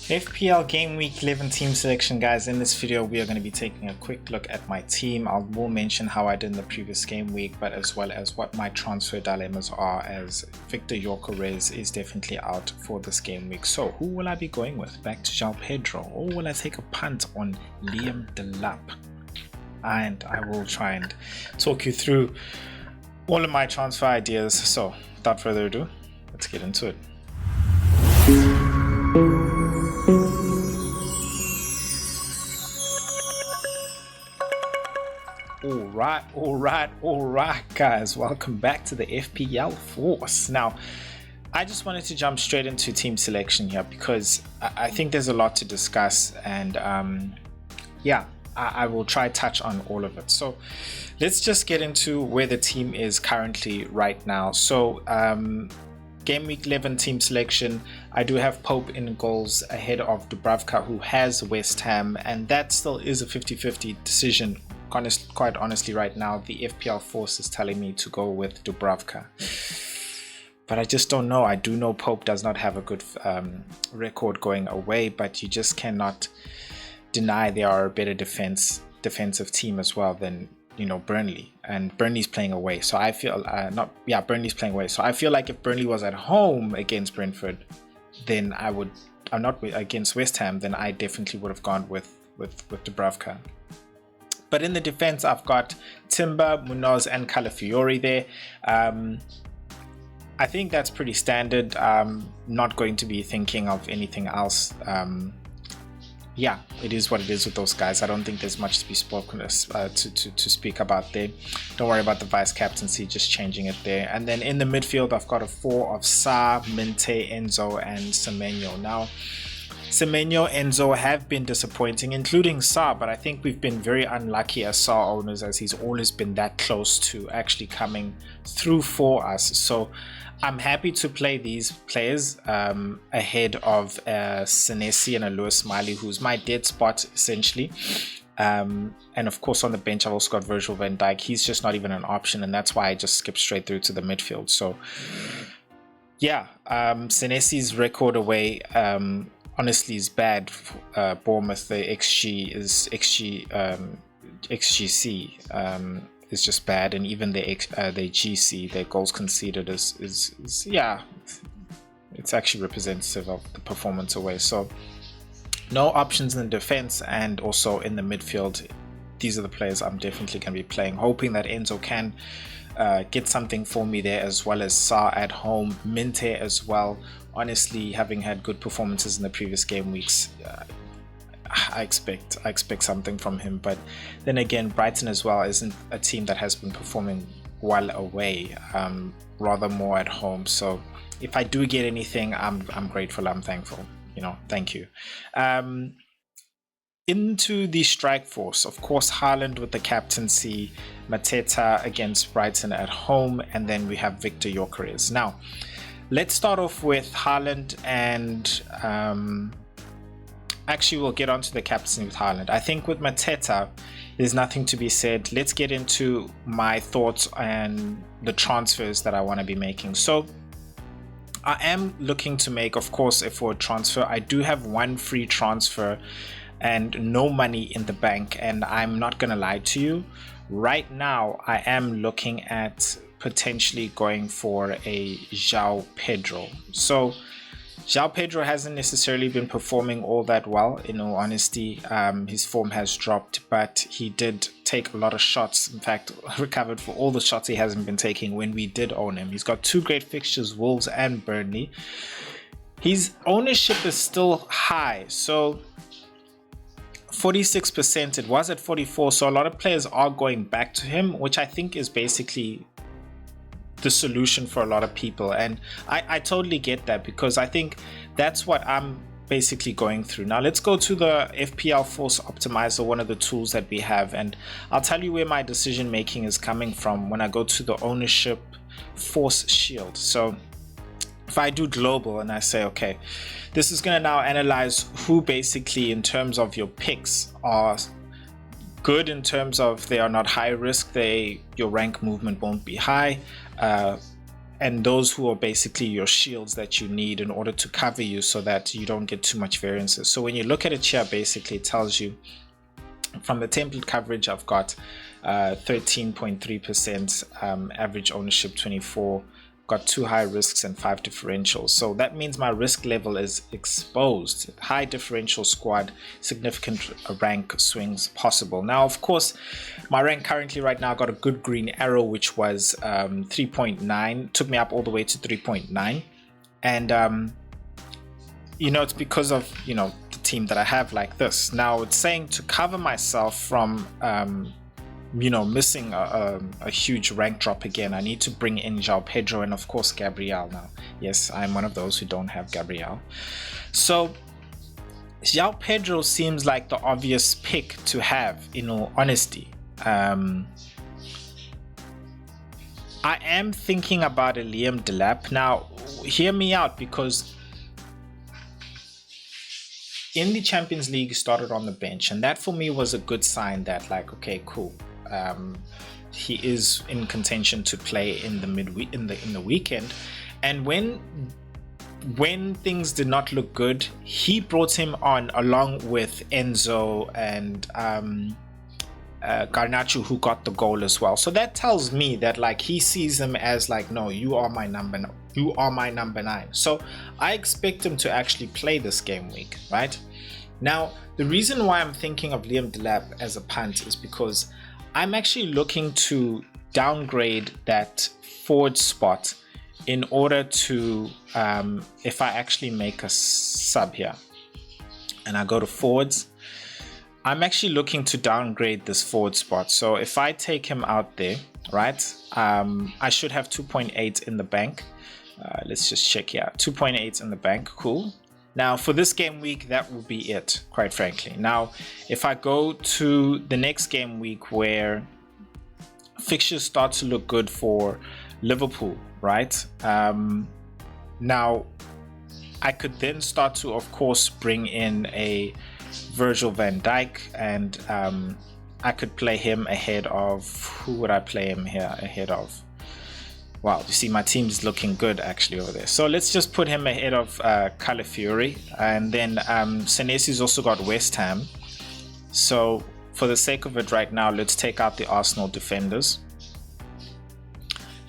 FPL Game Week 11 team selection, guys. In this video we are going to be taking a quick look at my team. I will mention how I did in the previous game week, but as well as what my transfer dilemmas are, as Victor Gyökeres is definitely out for this game week. So who will I be going with? Back to João Pedro, or will I take a punt on Liam Delap? And I will try and talk you through all of my transfer ideas. So without further ado, let's get into it. All right, guys, welcome back to the FPL Force. Now, I just wanted to jump straight into team selection here because I think there's a lot to discuss, and I will try to touch on all of it. So let's just get into where the team is currently right now. So Game Week 11 team selection, I do have Pope in goals ahead of Dubravka, who has West Ham, and that still is a 50-50 decision. Quite honestly, right now the FPL Force is telling me to go with Dubravka, but I just don't know. I do know Pope does not have a good record going away, but you just cannot deny they are a better defensive team as well than, you know, Burnley, and Burnley's playing away. So I feel Burnley's playing away. So I feel like if Burnley was at home against Brentford, then I'm not against West Ham, then I definitely would have gone with Dubravka. But in the defense, I've got Timber, Munoz, and Calafiori there. I think that's pretty standard. Not going to be thinking of anything else. It is what it is with those guys. I don't think there's much to be spoken to speak about there. Don't worry about the vice captaincy, just changing it there. And then in the midfield, I've got a 4 of Sarr, Minte, Enzo, and Semenyo. Now, Semenyo, Enzo have been disappointing, including Sarr, but I think we've been very unlucky as Sarr owners, as he's always been that close to actually coming through for us. So I'm happy to play these players ahead of Senesi and a Lewis Smiley, who's my dead spot essentially. And of course on the bench I've also got Virgil van Dijk. He's just not even an option, and that's why I just skipped straight through to the midfield. So Senesi's record away honestly is bad. Bournemouth, the XGC is just bad, and even the GC, their goals conceded is it's actually representative of the performance away. So no options in the defense, and also in the midfield, these are the players I'm definitely going to be playing, hoping that Enzo can get something for me there, as well as Sarr at home, Minte as well. Honestly, having had good performances in the previous game weeks, I expect something from him. But then again, Brighton as well isn't a team that has been performing well away, rather more at home. So if I do get anything, I'm grateful, I'm thankful, you know, thank you. Into the strike force, of course, Haaland with the captaincy, Mateta against Brighton at home, and then we have Victor Gyökeres. Now, let's start off with Haaland, and actually we'll get onto the captaincy with Haaland. I think with Mateta, there's nothing to be said. Let's get into my thoughts and the transfers that I want to be making. So I am looking to make, of course, a forward transfer. I do have one free transfer and no money in the bank, and I'm not gonna lie to you, right now I am looking at potentially going for a João Pedro. So João Pedro hasn't necessarily been performing all that well, in all honesty. His form has dropped, but he did take a lot of shots. In fact, recovered for all the shots he hasn't been taking when we did own him. He's got 2 great fixtures, Wolves and Burnley. His ownership is still high, so 46%, it was at 44%, so a lot of players are going back to him, which I think is basically the solution for a lot of people. And I totally get that, because I think that's what I'm basically going through. Now let's go to the FPL Force Optimizer, one of the tools that we have, and I'll tell you where my decision making is coming from when I go to the ownership force shield. So if I do global and I say, okay, this is going to now analyze who basically, in terms of your picks, are good in terms of they are not high risk, your rank movement won't be high, and those who are basically your shields that you need in order to cover you so that you don't get too much variances. So when you look at it here, basically it tells you from the template coverage, I've got 13.3%, average ownership 24, got 2 high risks and 5 differentials. So that means my risk level is exposed. High differential squad, significant rank swings possible. Now, of course, my rank currently right now got a good green arrow, which was 3.9, took me up all the way to 3.9. And, you know, it's because of, you know, the team that I have like this. Now, it's saying to cover myself from you know, missing a huge rank drop again, I need to bring in João Pedro and of course Gabriel now. Yes, I'm one of those who don't have Gabriel. So João Pedro seems like the obvious pick to have, in all honesty. I am thinking about a Liam Delap. Now, hear me out, because in the Champions League he started on the bench, and that for me was a good sign that, like, okay, cool. He is in contention to play in the midweek, in the weekend. And when things did not look good, he brought him on along with Enzo and Garnacho, who got the goal as well. So that tells me that, like, he sees him as like, no, you are my number 9. So I expect him to actually play this game week, right? Now, the reason why I'm thinking of Liam Delap as a punt is because I'm actually looking to downgrade that forward spot in order to, if I actually make a sub here and I go to forwards, I'm actually looking to downgrade this forward spot. So if I take him out there, right, I should have 2.8 in the bank. Let's just check here, 2.8 in the bank, cool. Now for this game week, that will be it, quite frankly. Now, if I go to the next game week where fixtures start to look good for Liverpool, right? Now, I could then start to, of course, bring in a Virgil van Dijk, and I could play him ahead of, who would I play him here ahead of? Wow, you see my team's looking good actually over there. So let's just put him ahead of Calafiori. And then Senesi's also got West Ham. So for the sake of it right now, let's take out the Arsenal defenders.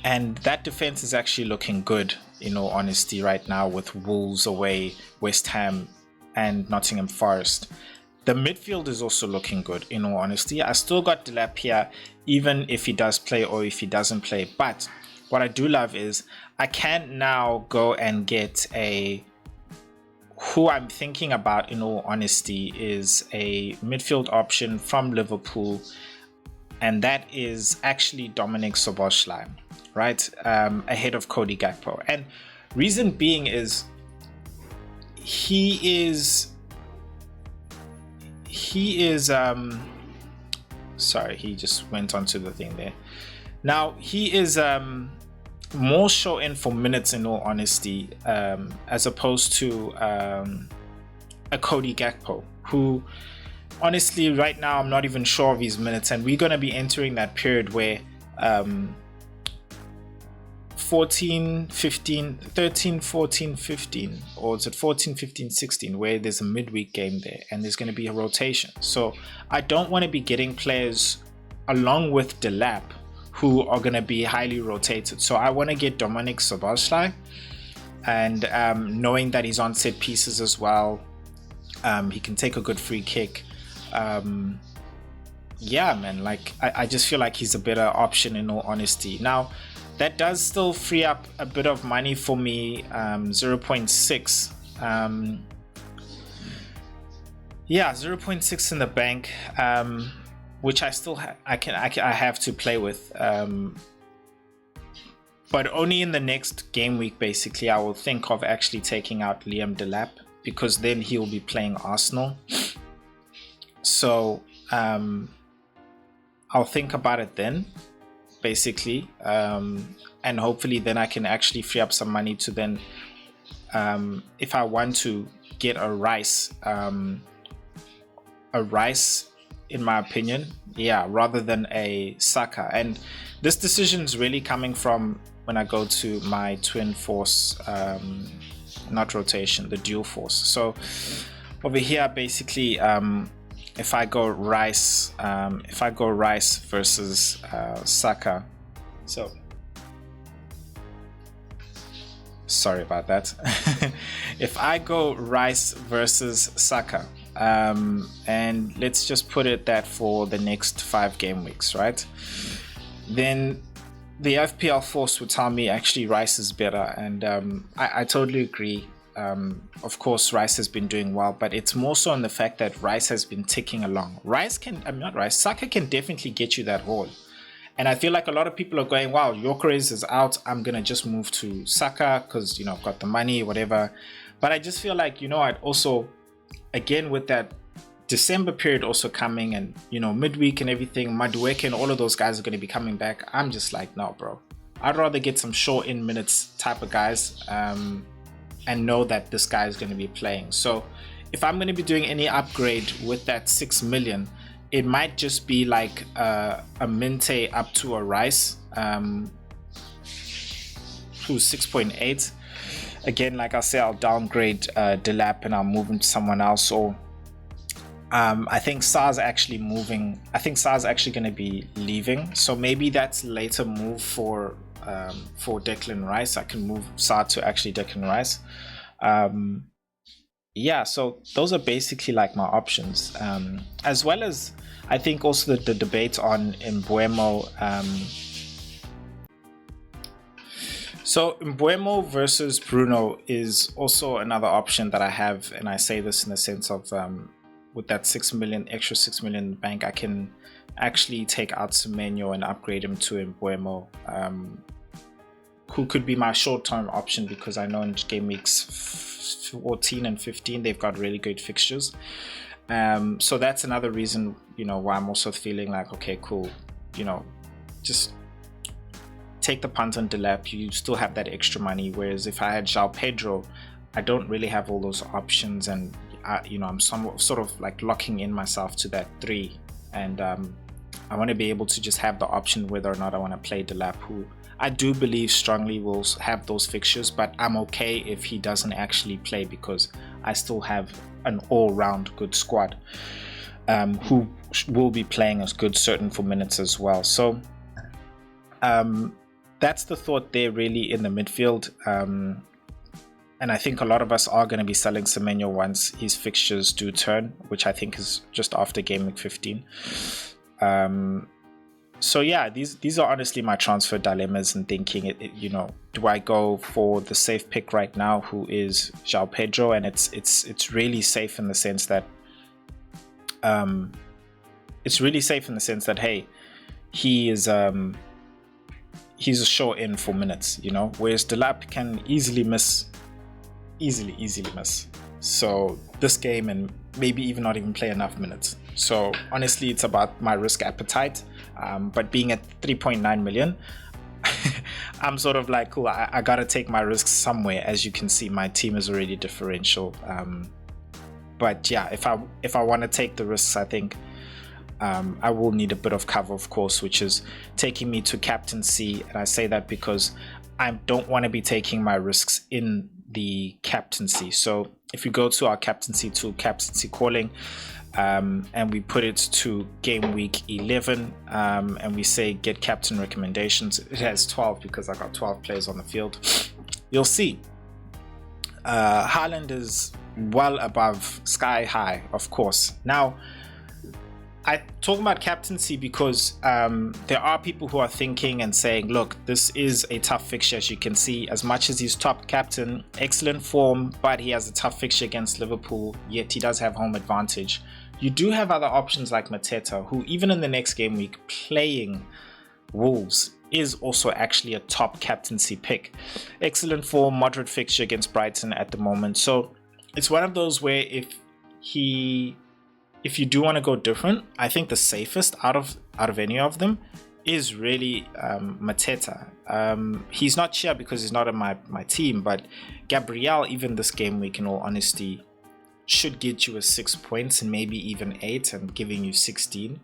And that defense is actually looking good, in all honesty, right now, with Wolves away, West Ham and Nottingham Forest. The midfield is also looking good, in all honesty. I still got Delap here, even if he does play or if he doesn't play. But what I do love is I can now go and get who I'm thinking about, in all honesty, is a midfield option from Liverpool, and that is actually Dominic Szoboszlai, right, ahead of Cody Gakpo. And reason being is he is sorry, he just went onto the thing there. Now he is more show in for minutes, in all honesty, as opposed to a Cody Gakpo, who honestly right now I'm not even sure of his minutes, and we're going to be entering that period where 14, 15, 13, 14, 15, or is it 14, 15, 16, where there's a midweek game there and there's going to be a rotation. So I don't want to be getting players along with Delap who are going to be highly rotated. So I want to get Dominic Szoboszlai, and knowing that he's on set pieces as well, he can take a good free kick. Yeah, man, like I just feel like he's a better option, in all honesty. Now, that does still free up a bit of money for me, 0.6. Yeah, 0.6 in the bank, which I still I have to play with, but only in the next game week. Basically, I will think of actually taking out Liam Delap, because then he will be playing Arsenal. So I'll think about it then, basically, and hopefully then I can actually free up some money to then, if I want to get a Rice, in my opinion, yeah, rather than a Saka. And this decision is really coming from when I go to my twin force, not rotation, the dual force. So over here, basically, if I go Rice versus Saka, so sorry about that. If I go Rice versus Saka, and let's just put it that for the next 5 game weeks, right? Then the FPL Force would tell me actually Rice is better, and I totally agree. Of course, Rice has been doing well, but it's more so on the fact that Rice has been ticking along. Saka can definitely get you that haul. And I feel like a lot of people are going, wow, Gyökeres is out, I'm going to just move to Saka because, you know, I've got the money, whatever. But I just feel like, you know, I'd also, again, with that December period also coming and, you know, midweek and everything, Madueke and all of those guys are going to be coming back. I'm just like, no, bro. I'd rather get some short in minutes type of guys and know that this guy is going to be playing. So if I'm going to be doing any upgrade with that 6 million, it might just be like a Minte up to a Rice, who's 6.8. Again, like I say, I'll downgrade Delap and I'll move him to someone else. Or I think Sar's actually moving. I think Sar's actually going to be leaving. So maybe that's later move for Declan Rice. I can move Sar to actually Declan Rice. Yeah, so those are basically like my options, as well as I think also the debate on Mbeumo. So Mbeumo versus Bruno is also another option that I have, and I say this in the sense of with that 6 million, extra 6 million in the bank, I can actually take out Semenyo and upgrade him to Mbeumo, who could be my short-term option because I know in game weeks 14 and 15 they've got really good fixtures. So that's another reason, you know, why I'm also feeling like, okay, cool, you know, just take the punt on Delap. You still have that extra money, whereas if I had João Pedro, I don't really have all those options, and you know, I'm sort of like locking in myself to that 3, and I want to be able to just have the option whether or not I want to play Delap, who I do believe strongly will have those fixtures, but I'm okay if he doesn't actually play because I still have an all-round good squad who will be playing as good certain for minutes as well. So that's the thought there really in the midfield. And I think a lot of us are going to be selling Semenyo once his fixtures do turn, which I think is just after game week 15. So yeah, these are honestly my transfer dilemmas and thinking, you know, do I go for the safe pick right now, who is João Pedro? And it's really safe in the sense that hey, he is he's a short in for minutes, you know, whereas Delap can easily miss. So this game, and maybe even not even play enough minutes. So honestly, it's about my risk appetite. But being at 3.9 million, I'm sort of like, cool, I gotta take my risks somewhere. As you can see, my team is already differential. But yeah, if I want to take the risks, I think I will need a bit of cover, of course, which is taking me to captaincy. And I say that because I don't want to be taking my risks in the captaincy. So if you go to our captaincy tool, captaincy calling, and we put it to game week 11, and we say get captain recommendations, it has 12 because I got 12 players on the field. You'll see Haaland is well above, sky high, of course. Now I talk about captaincy because there are people who are thinking and saying, look, this is a tough fixture. As you can see, as much as he's top captain, excellent form, but he has a tough fixture against Liverpool, yet he does have home advantage. You do have other options like Mateta, who even in the next game week playing Wolves is also actually a top captaincy pick. Excellent form, moderate fixture against Brighton at the moment. So it's one of those where if you do want to go different, I think the safest out of any of them is really Mateta. He's not here because he's not on my team, but Gabriel, even this game week, in all honesty, should get you a 6 points and maybe even 8 and giving you 16.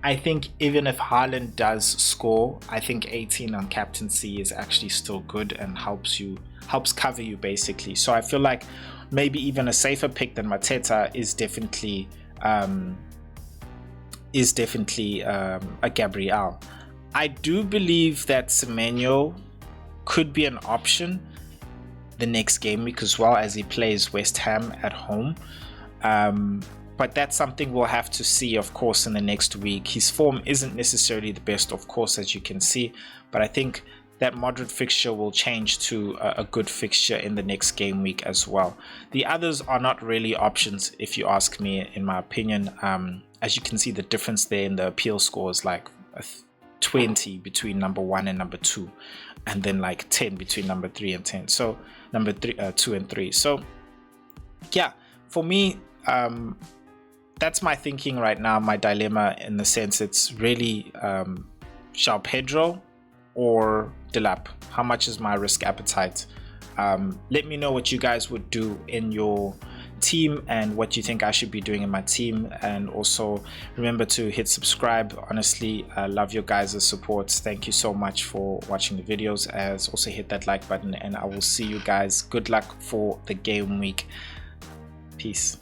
I think even if Haaland does score, I think 18 on captaincy is actually still good and helps cover you basically. So I feel like maybe even a safer pick than Mateta is definitely a Gabriel. I do believe that Semenyo could be an option the next game week as well, as he plays West Ham at home. But that's something we'll have to see, of course, in the next week. His form isn't necessarily the best, of course, as you can see, but I think that moderate fixture will change to a good fixture in the next game week as well. The others are not really options, if you ask me, in my opinion. As you can see, the difference there in the appeal score is like 20 between number 1 and number 2, and then like 10 between number 3 and 10. So number 2 and 3. So yeah, for me, that's my thinking right now, my dilemma, in the sense it's really João Pedro or Delap. How much is my risk appetite? Let me know what you guys would do in your team and what you think I should be doing in my team. And also remember to hit subscribe. Honestly, I love your guys' support. Thank you so much for watching the videos. As also hit that like button, and I will see you guys. Good luck for the game week. Peace.